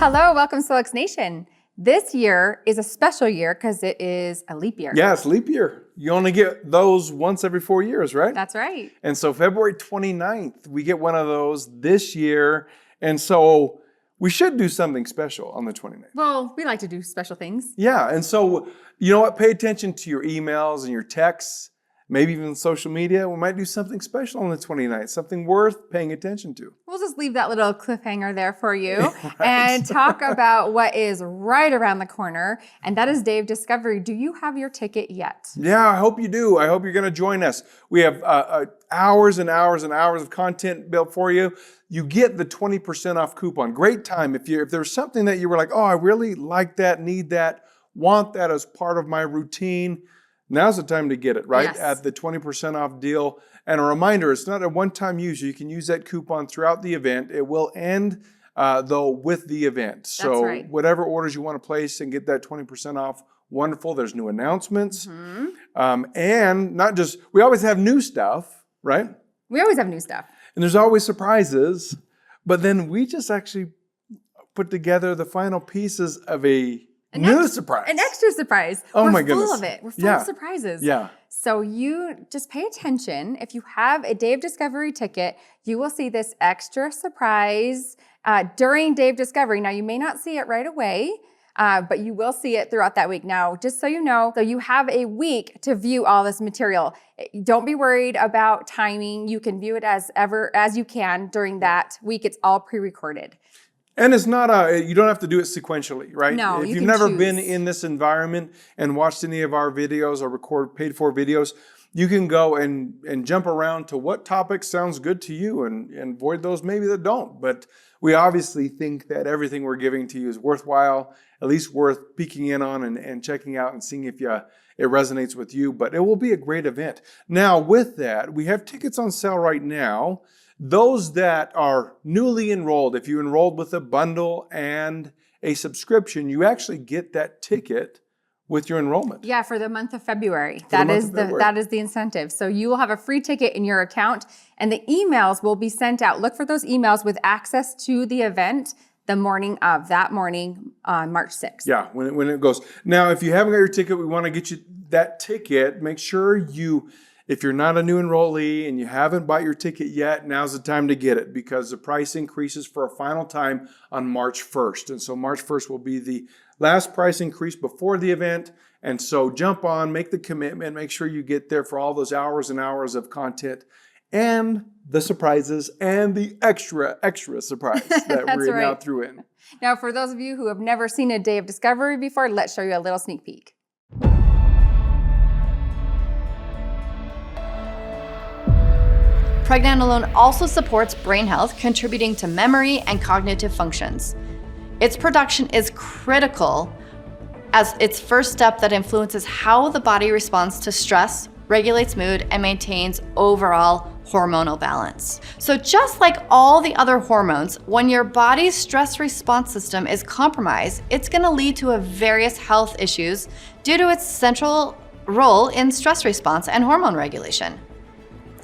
Hello, welcome Solux Nation. This year is a special year because it is a leap year. Yeah, it's leap year. You only get those once every 4 years, right? That's right. And so February 29th, we get one of those this year. And so we should do something special on the 29th. Well, we like to do special things. Yeah, and so you know what? Pay attention to your emails and your texts, maybe even social media. We might do something special on the 29th, something worth paying attention to. We'll just leave that little cliffhanger there for you and talk about what is right around the corner, and that is Dave Discovery. Do you have your ticket yet? Yeah, I hope you do. I hope you're going to join us. We have hours and hours and hours of content built for you. You get the 20% off coupon. Great time. If there's something that you were like, oh, I really like that, need that, want that as part of my routine, now's the time to get it, right? Yes. At the 20% off deal. And a reminder, it's not a one-time use. You can use that coupon throughout the event. It will end, though, with the event. So right. Whatever orders you want to place and get that 20% off, wonderful. There's new announcements. And not just, we always have new stuff, right? We always have new stuff. And there's always surprises. But then we just actually put together the final pieces of a new surprise. An extra surprise. Oh my goodness. We're full of it. We're full of surprises. Yeah. So you just pay attention. If you have a Dave Discovery ticket, you will see this extra surprise during Dave Discovery. Now, you may not see it right away, but you will see it throughout that week. Now, just so you know, so you have a week to view all this material. Don't be worried about timing. You can view it as you can during that week. It's all pre-recorded. And it's not you don't have to do it sequentially, right? No, if you've never been in this environment and watched any of our videos or paid for videos, you can go and jump around to what topic sounds good to you and avoid those maybe that don't. But we obviously think that everything we're giving to you is worthwhile, at least worth peeking in on and checking out and seeing if it resonates with you. But it will be a great event. Now, with that, we have tickets on sale right now. Those that are newly enrolled, if you enrolled with a bundle and a subscription, you actually get that ticket with your enrollment. Yeah, for the month of February. That is the incentive. So you will have a free ticket in your account, and the emails will be sent out. Look for those emails with access to the event the morning of that morning on March 6th. Yeah, when it goes. Now, if you haven't got your ticket, we want to get you that ticket. Make sure if you're not a new enrollee and you haven't bought your ticket yet, now's the time to get it because the price increases for a final time on March 1st. And so March 1st will be the last price increase before the event. And so jump on, make the commitment, make sure you get there for all those hours and hours of content and the surprises and the extra surprise that we're now threw in. Now, for those of you who have never seen a Day of Discovery before, let's show you a little sneak peek. Pregnenolone also supports brain health, contributing to memory and cognitive functions. Its production is critical as its first step that influences how the body responds to stress, regulates mood, and maintains overall hormonal balance. So just like all the other hormones, when your body's stress response system is compromised, it's going to lead to various health issues due to its central role in stress response and hormone regulation.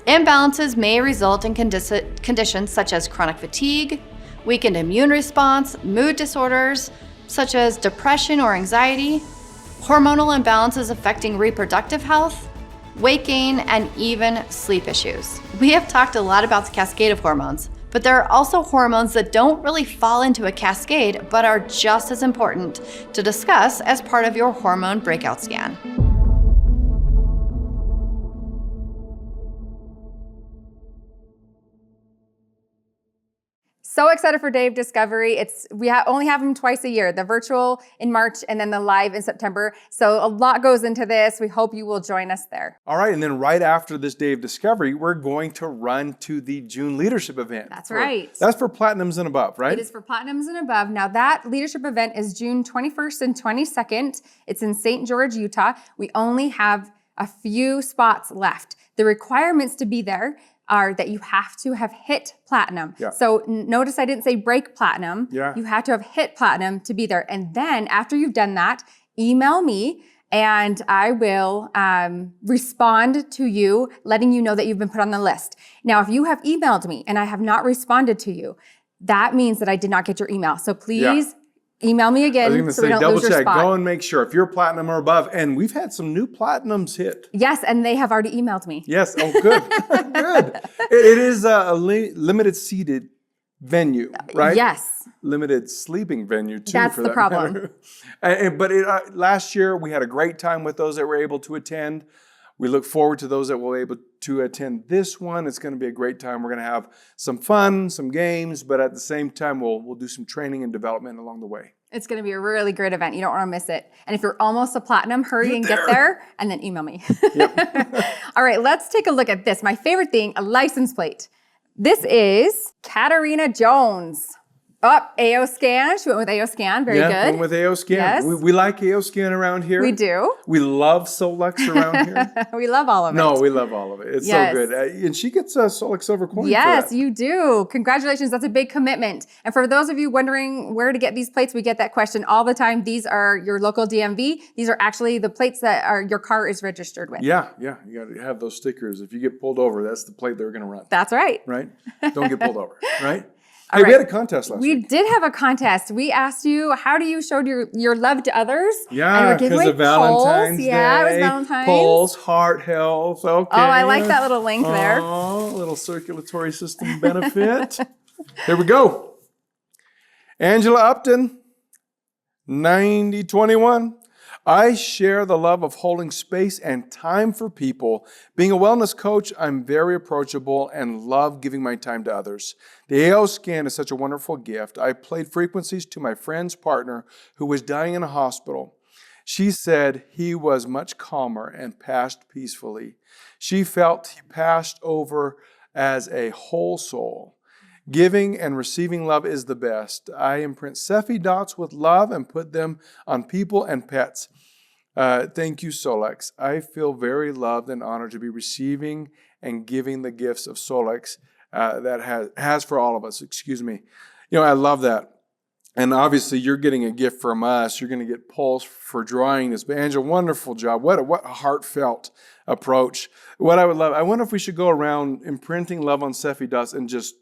Imbalances may result in conditions such as chronic fatigue, weakened immune response, mood disorders such as depression or anxiety, hormonal imbalances affecting reproductive health, weight gain, and even sleep issues. We have talked a lot about the cascade of hormones, but there are also hormones that don't really fall into a cascade but are just as important to discuss as part of your hormone breakout scan. So excited for Dave Discovery. We only have them twice a year, the virtual in March and then the live in September. So a lot goes into this. We hope you will join us there. All right, and then right after this Dave Discovery, we're going to run to the June Leadership Event. That's right. That's for Platinums and above, right? It is for Platinums and above. Now that leadership event is June 21st and 22nd. It's in St. George, Utah. We only have a few spots left. The requirements to be there are that you have to have hit platinum. Yeah. So notice I didn't say break platinum. Yeah. You have to have hit platinum to be there. And then after you've done that, email me and I will respond to you, letting you know that you've been put on the list. Now, if you have emailed me and I have not responded to you, that means that I did not get your email. So please email me I again was going to so say, we don't double lose your check. spot. Go and make sure if you're platinum or above. And we've had some new platinums hit. Yes, and they have already emailed me. Yes. Oh, good. Good. It is a limited seated venue, right? Yes. Limited sleeping venue too. That's for the that problem. matter. But last year we had a great time with those that were able to attend. We look forward to those that will be able to attend this one. It's going to be a great time. We're going to have some fun, some games, but at the same time we'll do some training and development along the way. It's going to be a really great event. You don't want to miss it. And if you're almost a platinum, hurry and get there and then email me. All right, let's take a look at this. My favorite thing, a license plate. This is Caterina Jones. Oh, AO Scan. She went with AO Scan. Very good. Went with AO Scan. Yes. We like AO Scan around here. We do. We love Solex around here. We love all of it. No, we love all of it. It's Yes. so good. And she gets a Solex Silver coin Yes, for that. you do. Congratulations. That's a big commitment. And for those of you wondering where to get these plates, we get that question all the time. These are your local DMV. These are actually the plates that your car is registered with. Yeah. You got to have those stickers. If you get pulled over, that's the plate they're going to run. That's right. Right? Don't get pulled over. Right? All Hey, right. we had a contest last We week. did have a contest. We asked you, how do you show your love to others? And Yeah, we're giving because away of Valentine's polls. Day. Yeah, it was Valentine's. Polls, heart health. Okay. Oh, I like that little link there. Oh, little circulatory system benefit. Here we go. Angela Upton, 9021. I share the love of holding space and time for people. Being a wellness coach, I'm very approachable and love giving my time to others. The AO scan is such a wonderful gift. I played frequencies to my friend's partner who was dying in a hospital. She said he was much calmer and passed peacefully. She felt he passed over as a whole soul. Giving and receiving love is the best. I imprint Cephi dots with love and put them on people and pets. Thank you, Solex. I feel very loved and honored to be receiving and giving the gifts of Solex that has for all of us. Excuse me. You know, I love that. And obviously, you're getting a gift from us. You're going to get polls for drawing this. But Angela, wonderful job. What a heartfelt approach. What I would love, I wonder if we should go around imprinting love on Cephi dots and just,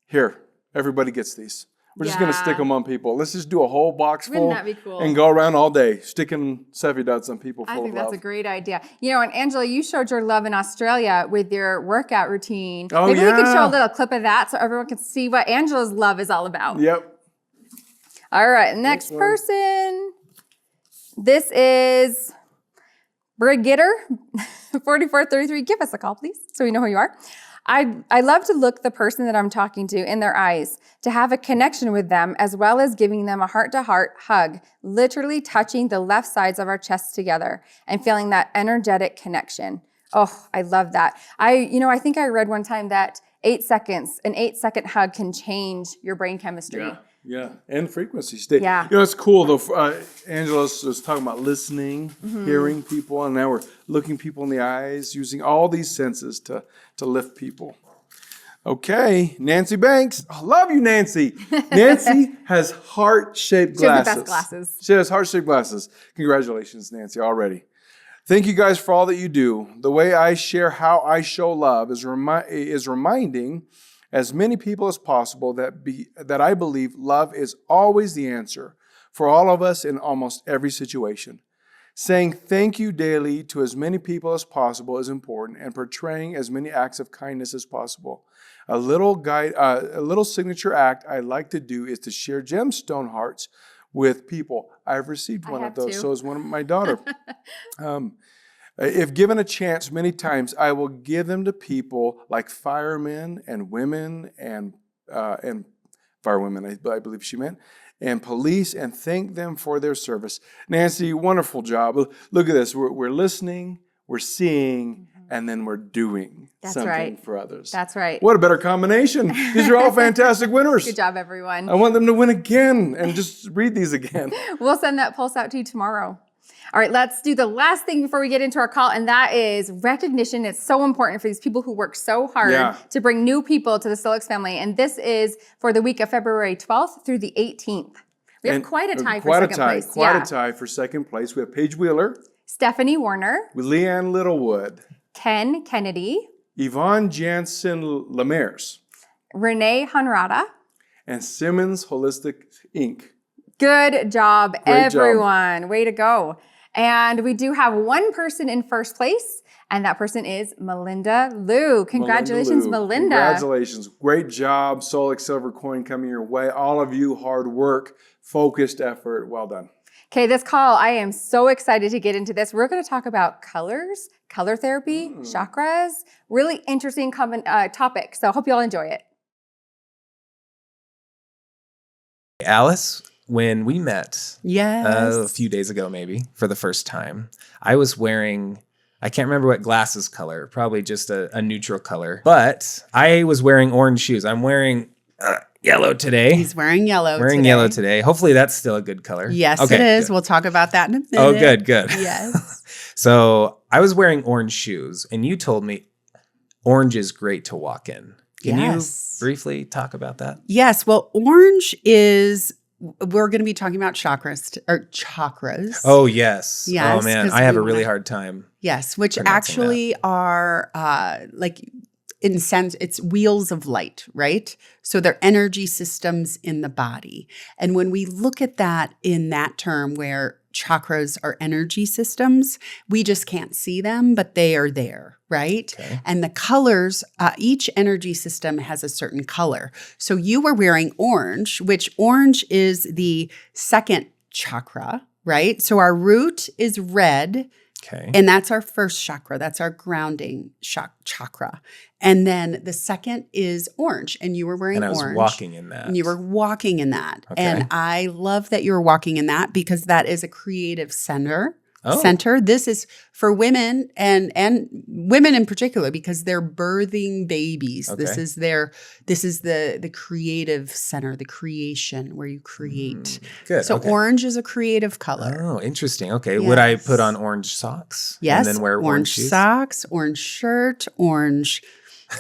here, everybody gets these. We're just going to stick them on people. Let's just do a whole box full. Wouldn't that be cool? And go around all day sticking Cephi dots on people full I of think love. that's a great idea. You know, and Angela, you showed your love in Australia with your workout routine. Oh, Maybe we could show yeah. a little clip of that so everyone can see what Angela's love is all about. Yep. All right, next one. person. This is Brigitter, 4433. Give us a call, please, so we know who you are. I love to look the person that I'm talking to in their eyes, to have a connection with them, as well as giving them a heart-to-heart hug, literally touching the left sides of our chests together and feeling that energetic connection. Oh, I love that. I think I read one time that an 8-second hug can change your brain chemistry. Yeah. And frequency state. Yeah. You know, it's cool though. Angela was talking about listening, hearing people, and now we're looking people in the eyes, using all these senses to lift people. Okay, Nancy Banks. I love you, Nancy. Nancy has heart-shaped She has glasses. the best glasses. She has heart-shaped glasses. Congratulations, Nancy, already. Thank you guys for all that you do. The way I share how I show love is reminding as many people as possible that I believe love is always the answer for all of us in almost every situation. Saying thank you daily to as many people as possible is important, and portraying as many acts of kindness as possible. A little signature act I like to do is to share gemstone hearts with people. I've received one of those, too. so is one of my daughter. If given a chance, many times I will give them to people like firemen and women and firewomen, I believe she meant, and police, and thank them for their service. Nancy, wonderful job. Look at this. We're listening, we're seeing, and then we're doing something right. for others. That's right. What a better combination. These are all fantastic winners. Good job, everyone. I want them to win again and just read these again. We'll send that pulse out to you tomorrow. All right, let's do the last thing before we get into our call, and that is recognition. It's so important for these people who work so hard to bring new people to the Solex family, and this is for the week of February 12th through the 18th. We have quite a tie for second place. Quite a tie for second place. We have Paige Wheeler, Stephanie Warner, with Leanne Littlewood, Ken Kennedy, Yvonne Jansen Lemairs, Renee Hanrada, and Simmons Holistic Inc. Good job, Great job. everyone. Way to go. And we do have one person in first place, and that person is Melinda Liu. Congratulations, Lou. Melinda. Congratulations. Great job. Solix silver coin coming your way. All of you, hard work, focused effort. Well done. Okay, this call, I am so excited to get into this. We're going to talk about colors, color therapy, chakras. Really interesting topic. So I hope you all enjoy it. Alice, when we met Yes. a few days ago, maybe for the first time, I was wearing, I can't remember what glasses color, probably just a neutral color, but I was wearing orange shoes. I'm wearing yellow today. He's wearing yellow Yellow today. Hopefully that's still a good color. Yes, Okay, it is. good. We'll talk about that in a minute. Oh, good. Yes. So I was wearing orange shoes and you told me orange is great to walk in. Can Yes. you briefly talk about that? Yes. Well, orange is, we're going to be talking about chakras. Oh, yes. Yes, Oh, man. 'cause I have we a really wanna- hard time. Yes, which pronouncing actually are like in sense, it's wheels of light, right? So they're energy systems in the body. And when we look at that in that term where chakras are energy systems, we just can't see them, but they are there, right? Okay. And the colors, each energy system has a certain color. So you were wearing orange, which orange is the second chakra, right? So our root is red. Okay. And that's our first chakra. That's our grounding chakra. And then the second is orange. And you were wearing And I was orange. walking in that. And you were walking in that. Okay. And I love that you were walking in that because that is a creative center. Oh. This is for women and women in particular because they're birthing babies. This Okay. is the creative center, the creation where you create. Good. So okay. orange is a creative color. Oh, interesting. Okay. Would I put Yes. on orange socks? Yes, And then wear orange shoes? socks, orange shirt, orange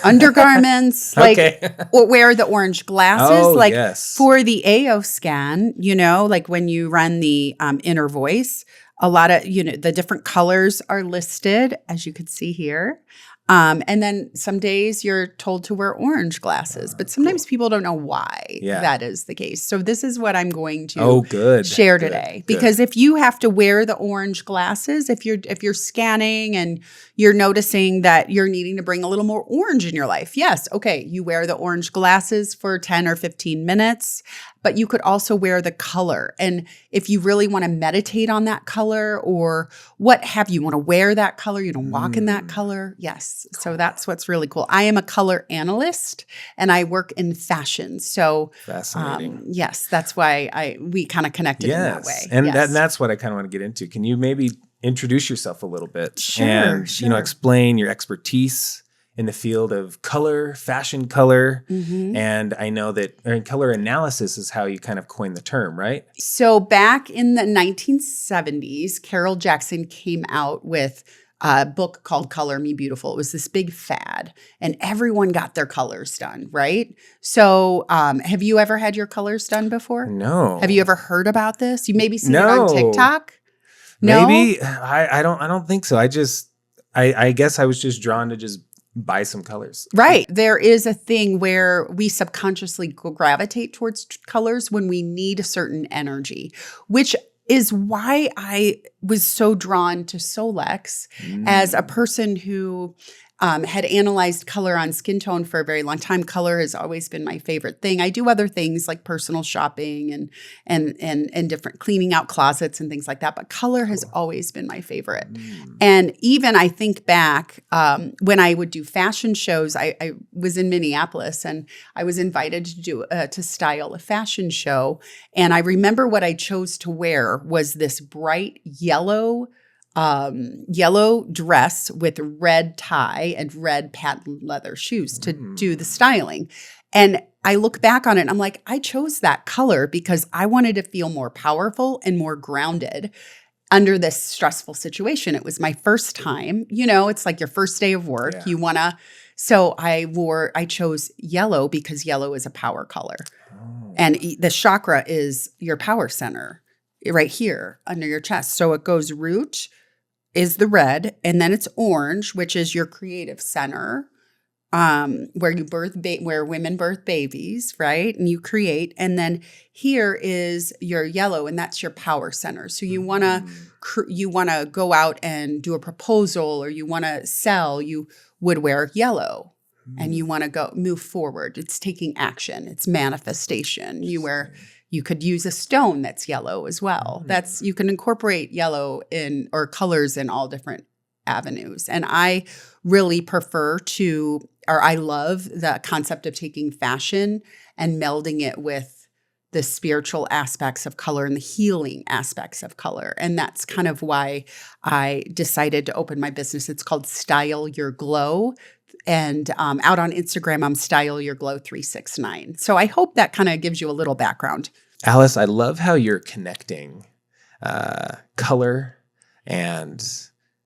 undergarments, Okay. or wear the orange glasses. Oh, like yes. for the AO scan, like when you run the inner voice, a lot of, the different colors are listed, as you can see here. And then some days you're told to wear orange glasses, but sometimes people don't know why Yeah. that is the case. So this is what I'm going to Oh, good. share Good, today. good. Because if you have to wear the orange glasses, if you're scanning and you're noticing that you're needing to bring a little more orange in your life, yes, okay, you wear the orange glasses for 10 or 15 minutes, but you could also wear the color. And if you really want to meditate on that color or what have you, want to wear that color, walk in that color, yes. So that's what's really cool. I am a color analyst and I work in fashion. So Fascinating. yes, that's why we kind of connected in that way. And, Yes. that's what I kind of want to get into. Can you maybe introduce yourself a little bit? Sure, And, sure. explain your expertise in the field of color, fashion color. Mhm. And I know that color analysis is how you kind of coined the term, right? So back in the 1970s, Carol Jackson came out with a book called Color Me Beautiful. It was this big fad and everyone got their colors done, right? So have you ever had your colors done before? No. Have you ever heard about this? You maybe seen it on No. TikTok? No? Maybe. I don't think so. I guess I was just drawn to just buy some colors. Right. There is a thing where we subconsciously gravitate towards colors when we need a certain energy, which is why I was so drawn to Solex as a person who had analyzed color on skin tone for a very long time. Color has always been my favorite thing. I do other things like personal shopping and different cleaning out closets and things like that, but color has always been my favorite. And even I think back when I would do fashion shows, I was in Minneapolis and I was invited to do to style a fashion show. And I remember what I chose to wear was this bright yellow dress with red tie and red patent leather shoes to do the styling. And I look back on it and I'm like, I chose that color because I wanted to feel more powerful and more grounded under this stressful situation. It was my first time, it's like your first day of work. Yeah. So I chose yellow because yellow is a power color. And the chakra is your power center right here under your chest. So it goes root is the red, and then it's orange, which is your creative center. where you where women birth babies, right? And you create. And then here is your yellow, and that's your power center. So you want to go out and do a proposal, or you want to sell, you would wear yellow. And you want to move forward. It's taking action. It's manifestation. You could use a stone that's yellow as well. You can incorporate yellow or colors in all different avenues. And I really I love the concept of taking fashion and melding it with the spiritual aspects of color and the healing aspects of color. And that's kind of why I decided to open my business. It's called Style Your Glow. And out on Instagram, I'm Style Your Glow 369. So I hope that kind of gives you a little background. Alice, I love how you're connecting color and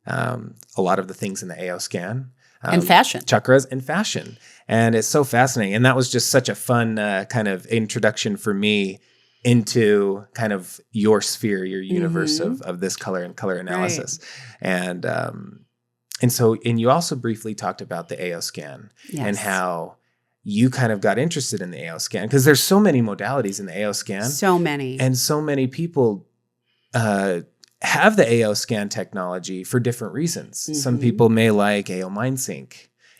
a lot of the things in the AO scan. And fashion. Chakras and fashion. And it's so fascinating. And that was just such a fun kind of introduction for me into kind of your sphere, your universe of this color and color analysis. Right. And you also briefly talked about the AO scan and how you kind of got interested in the AO scan, because there's so many modalities in the AO scan. So many. And so many people have the AO scan technology for different reasons. Some people may like AO MindSync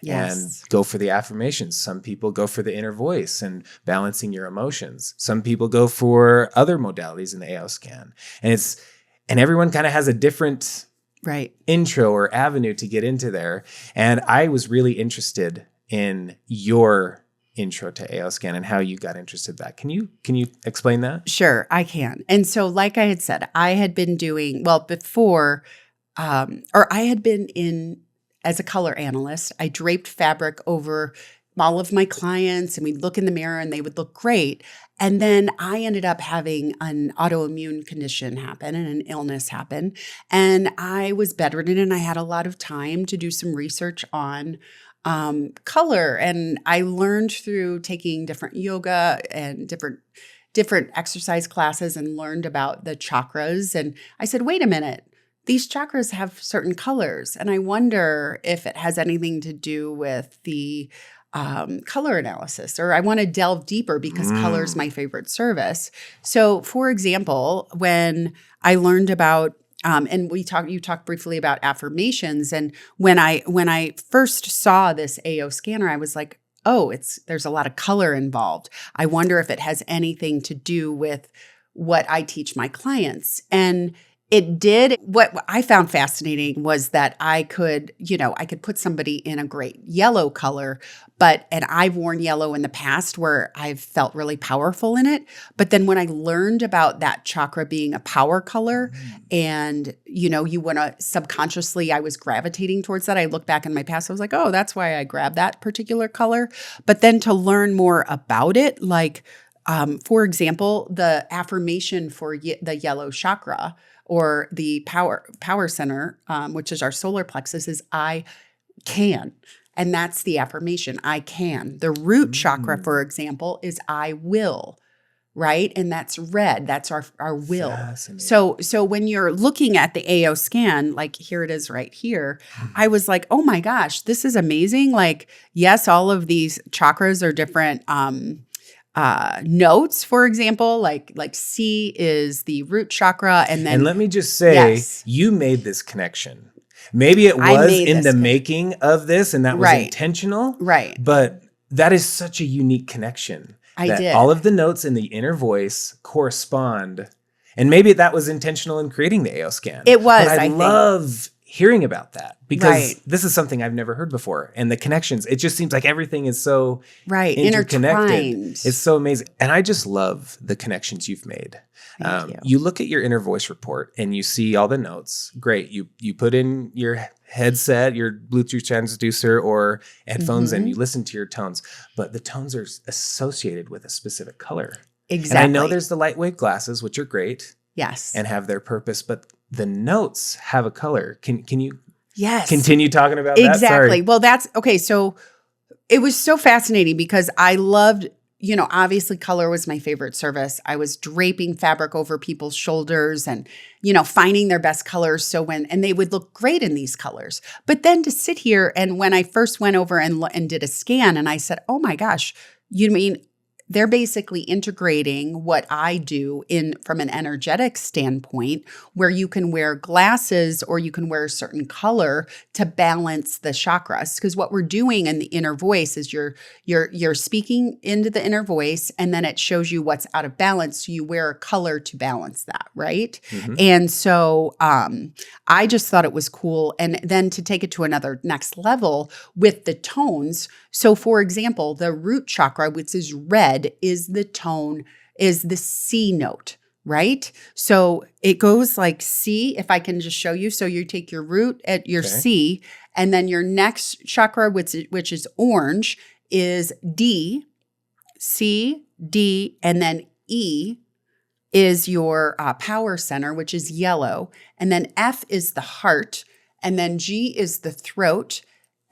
and go for the affirmations. Some people go for the inner voice and balancing your emotions. Some people go for other modalities in the AO scan. And everyone kind of has a different intro or avenue to get into there. And I was really interested in your intro to AO scan and how you got interested in that. Can you explain that? Sure, I can. And so like I had said, I had been doing, before, or I had been in as a color analyst. I draped fabric over all of my clients, and we'd look in the mirror and they would look great. And then I ended up having an autoimmune condition happen and an illness happen. And I was bedridden, and I had a lot of time to do some research on color. And I learned through taking different yoga and different exercise classes, and learned about the chakras. And I said, wait a minute, these chakras have certain colors. And I wonder if it has anything to do with the color analysis, or I want to delve deeper because color is my favorite service. So for example, when I learned about and you talked briefly about affirmations. And when I first saw this AO scanner, I was like, oh, there's a lot of color involved. I wonder if it has anything to do with what I teach my clients. And it did. What I found fascinating was that I could put somebody in a great yellow color, and I've worn yellow in the past where I've felt really powerful in it. But then when I learned about that chakra being a power color, and you want to subconsciously, I was gravitating towards that. I look back in my past, I was like, oh, that's why I grabbed that particular color. But then to learn more about it, like for example, the affirmation for the yellow chakra, or the power center, which is our solar plexus, is I can. And that's the affirmation, I can. The root chakra, for example, is I will, right? And that's red. That's our will. So when you're looking at the AO scan, like here it is right here, I was like, oh my gosh, this is amazing. Like, yes, all of these chakras are different notes, for example, like C is the root chakra. And let me just say, you made this connection. Maybe it was in the making of this, and that was intentional. Right. But that is such a unique connection. I did. All of the notes in the inner voice correspond. And maybe that was intentional in creating the AO scan. It was. But I love hearing about that, because this is something I've never heard before. And the connections, it just seems like everything is so interconnected. Intertwined. It's so amazing. And I just love the connections you've made. You look at your inner voice report and you see all the notes. Great. You put in your headset, your Bluetooth transducer or headphones, and you listen to your tones. But the tones are associated with a specific color. Exactly. And I know there's the lightweight glasses, which are great. Yes. And have their purpose, but the notes have a color. Can you continue talking about that? Exactly. Sorry. Well, that's okay. So it was so fascinating because I loved obviously color was my favorite service. I was draping fabric over people's shoulders and, finding their best colors. So and they would look great in these colors. But then to sit here, and when I first went over and did a scan, and I said, oh my gosh, you mean they're basically integrating what I do from an energetic standpoint, where you can wear glasses or you can wear a certain color to balance the chakras. Because what we're doing in the inner voice is you're speaking into the inner voice, and then it shows you what's out of balance. So you wear a color to balance that, right? Mm-hmm. And so I just thought it was cool. And then to take it to another next level with the tones. So for example, the root chakra, which is red, is the C note, right? So it goes like C, if I can just show you. So you take your root at your C, and then your next chakra, which is orange, is D, C, D, and then E is your power center, which is yellow. And then F is the heart, and then G is the throat.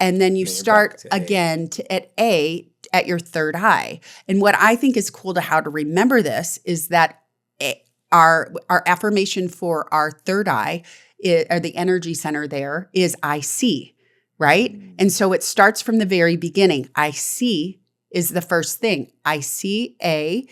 And then you start again at A at your third eye. And what I think is cool to how to remember this is that our affirmation for our third eye, or the energy center there, is I see, right? And so it starts from the very beginning. I see is the first thing. I see A,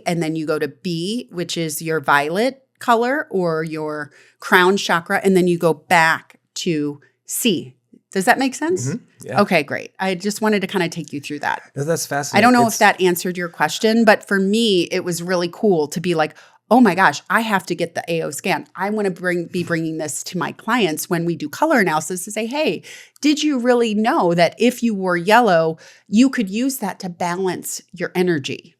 and then you go to B, which is your violet color or your crown chakra, and then you go back to C. Does that make sense? Mm-hmm. Yeah. Okay, great. I just wanted to kind of take you through that. That's fascinating. I don't know if that answered your question, but for me, it was really cool to be like, oh my gosh, I have to get the AO scan. I want to be bringing this to my clients when we do color analysis to say, hey, did you really know that if you wore yellow, you could use that to balance your energy?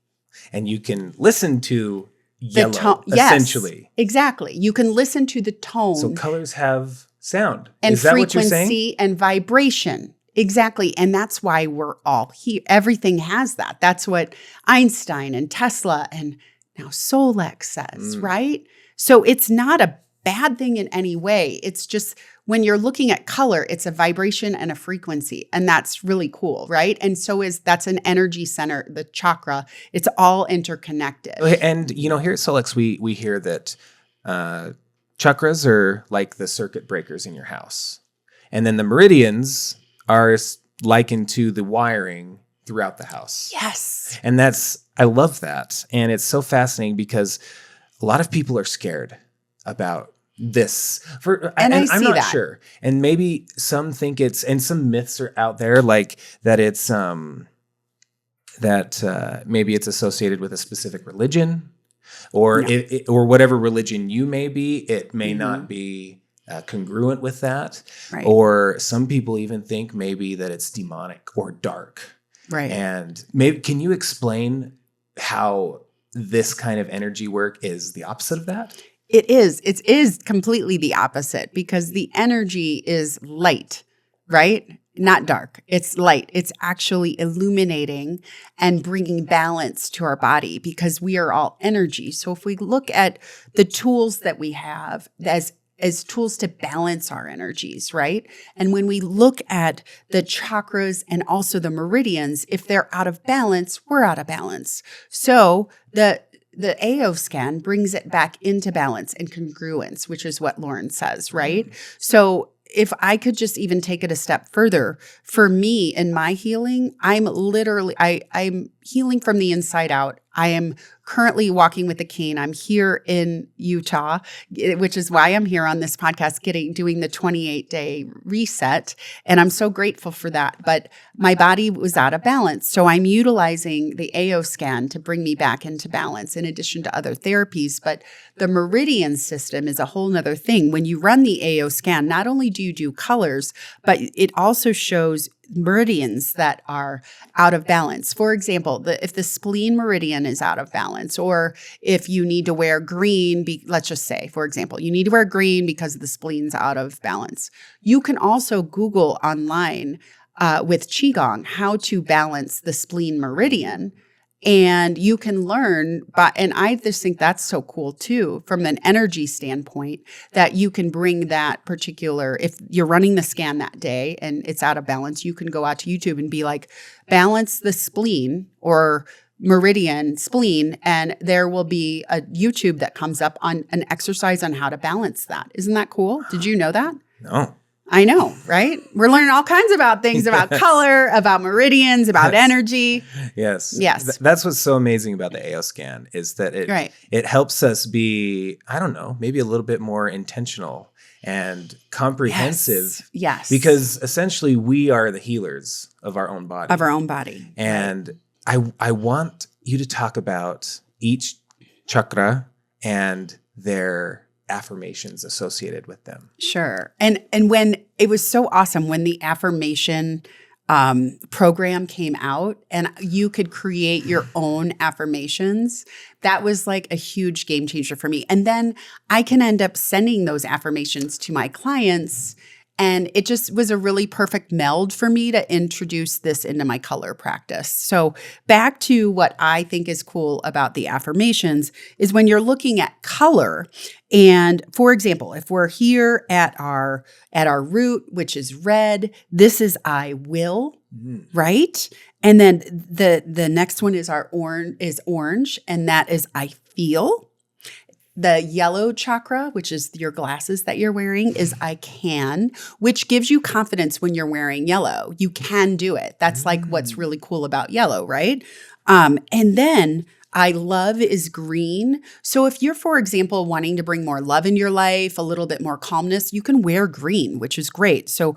And you can listen to yellow, essentially. Yes, exactly. You can listen to the tone. So colors have sound. And Is that what you're saying? frequency and vibration. Exactly. And that's why we're all here. Everything has that. That's what Einstein and Tesla and now Solex says, right? So it's not a bad thing in any way. It's just when you're looking at color, it's a vibration and a frequency. And that's really cool, right? And so that's an energy center, the chakra. It's all interconnected. And, here at Solex, we hear that chakras are like the circuit breakers in your house. And then the meridians are likened to the wiring throughout the house. Yes. And I love that. And it's so fascinating because a lot of people are scared about this. And I'm see not that. sure. And maybe some think and some myths are out there, like that it's, maybe it's associated with a specific religion. Or or whatever religion you may be, it may not be congruent with that. Right. Or some people even think maybe that it's demonic or dark. Right. And maybe can you explain how this kind of energy work is the opposite of that? It is. It is completely the opposite because the energy is light, right? Not dark. It's light. It's actually illuminating and bringing balance to our body because we are all energy. So if we look at the tools that we have as tools to balance our energies, right? And when we look at the chakras and also the meridians, if they're out of balance, we're out of balance. So the AO scan brings it back into balance and congruence, which is what Lauren says, right? So if I could just even take it a step further, for me in my healing, I'm healing from the inside out. I am currently walking with a cane. I'm here in Utah, which is why I'm here on this podcast doing the 28-day reset. And I'm so grateful for that. But my body was out of balance. So I'm utilizing the AO scan to bring me back into balance in addition to other therapies. But the meridian system is a whole nother thing. When you run the AO scan, not only do you do colors, but it also shows meridians that are out of balance. For example, if the spleen meridian is out of balance, or if you need to wear green, let's just say, for example, you need to wear green because the spleen's out of balance. You can also Google online with Qigong how to balance the spleen meridian. And you can learn and I just think that's so cool too, from an energy standpoint, that you can bring that particular, if you're running the scan that day and it's out of balance, you can go out to YouTube and be like, balance the spleen or meridian spleen, and there will be a YouTube that comes up on an exercise on how to balance that. Isn't that cool? Did you know that? No. I know, right? We're learning all kinds about things about color, about meridians, about energy. Yes. Yes. That's what's so amazing about the AO scan is that it helps us be, I don't know, maybe a little bit more intentional and comprehensive. Yes. Because essentially we are the healers of our own body. Of our own body. And I want you to talk about each chakra and their affirmations associated with them. Sure. And when it was so awesome when the affirmation program came out and you could create your own affirmations, that was like a huge game changer for me. And then I can end up sending those affirmations to my clients. And it just was a really perfect meld for me to introduce this into my color practice. So back to what I think is cool about the affirmations is when you're looking at color. And for example, if we're here at our root, which is red, this is I will, right? And then the next one is orange, and that is I feel. The yellow chakra, which is your glasses that you're wearing, is I can, which gives you confidence when you're wearing yellow. You can do it. That's like what's really cool about yellow, right? And then I love is green. So if you're, for example, wanting to bring more love in your life, a little bit more calmness, you can wear green, which is great. So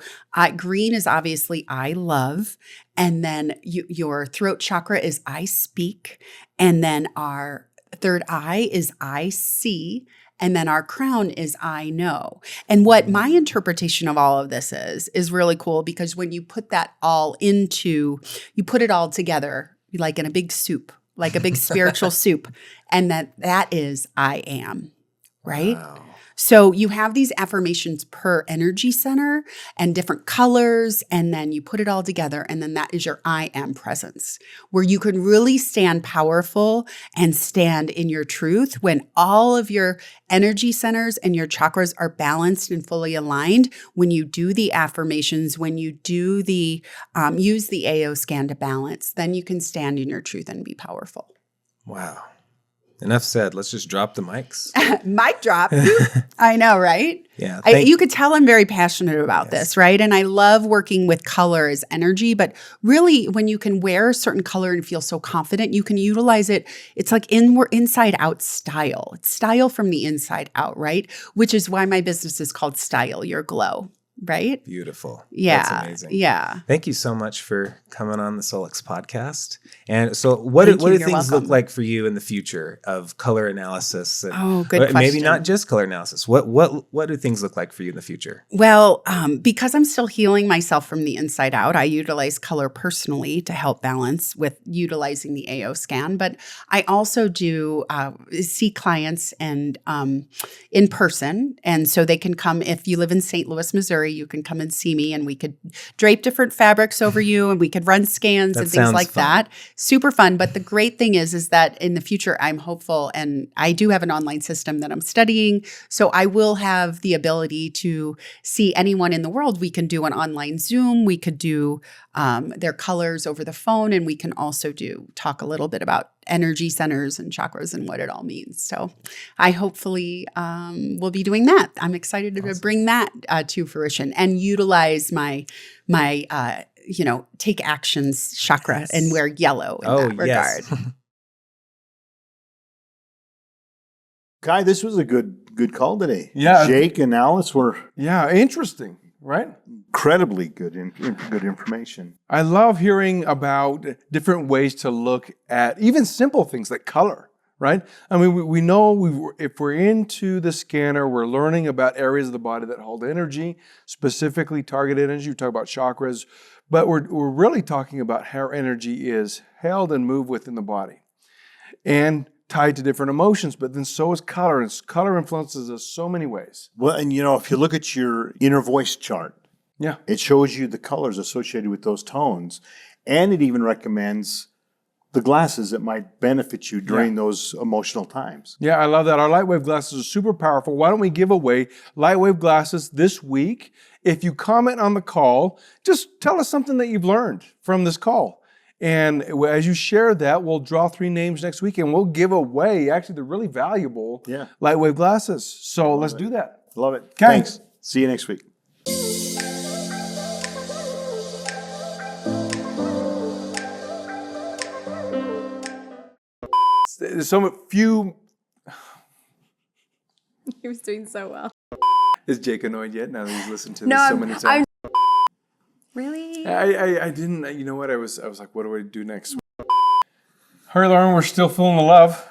green is obviously I love. And then your throat chakra is I speak. And then our third eye is I see, and then our crown is I know. And what my interpretation of all of this is really cool, because when you put that all you put it all together like in a big soup, like a big spiritual soup, and that is I am, right? Wow. So you have these affirmations per energy center and different colors, and then you put it all together, and then that is your I am presence, where you can really stand powerful and stand in your truth when all of your energy centers and your chakras are balanced and fully aligned. When you do the affirmations, when you do the use the AO scan to balance, then you can stand in your truth and be powerful. Wow. Enough said. Let's just drop the mics. Mic drop. I know, right? Yeah. You could tell I'm very passionate about this, right? And I love working with color as energy, but really when you can wear a certain color and feel so confident, you can utilize it. It's like inside out style. It's style from the inside out, right? Which is why my business is called Style Your Glow. Right? Beautiful. Yeah. That's amazing. Yeah. Thank you so much for coming on the Solix podcast. And so what do You're things welcome. look like for you in the future of color analysis? And Good question. Maybe not just color analysis. What do things look like for you in the future? Well, because I'm still healing myself from the inside out, I utilize color personally to help balance with utilizing the AO scan. But I also do see clients and in person. And so they can come, if you live in St. Louis, Missouri, you can come and see me, and we could drape different fabrics over you, and we could run scans and things like that. Super fun. But the great thing is that in the future, I'm hopeful, and I do have an online system that I'm studying. So I will have the ability to see anyone in the world. We can do an online Zoom. We could do their colors over the phone, and we can also talk a little bit about energy centers and chakras and what it all means. So I hopefully will be doing that. I'm excited to bring that to fruition and utilize my take actions chakra and wear yellow in that regard. Guy, this was a good call today. Yeah. Jake and Alice were Interesting, right? incredibly good information. I love hearing about different ways to look at even simple things like color, right? I mean, we know if we're into the scanner, we're learning about areas of the body that hold energy, specifically targeted energy. We talk about chakras, but we're really talking about how energy is held and moved within the body and tied to different emotions, but then so is color, and color influences us so many ways. Well, and if you look at your inner voice chart, it shows you the colors associated with those tones, and it even recommends the glasses that might benefit you during those emotional times. Yeah, I love that. Our Lightwave glasses are super powerful. Why don't we give away Lightwave glasses this week? If you comment on the call, just tell us something that you've learned from this call. And as you share that, we'll draw 3 names next week and we'll give away, actually, the really valuable Lightwave glasses. So let's do that. Love it. Okay. Thanks. See you next week. There's so few. He was doing so well. Is Jake annoyed yet? Now that he's listened to this so many times. Really? I didn't. You know what? I was like, what do I do next? Hurry, Lauren. We're still feeling the love.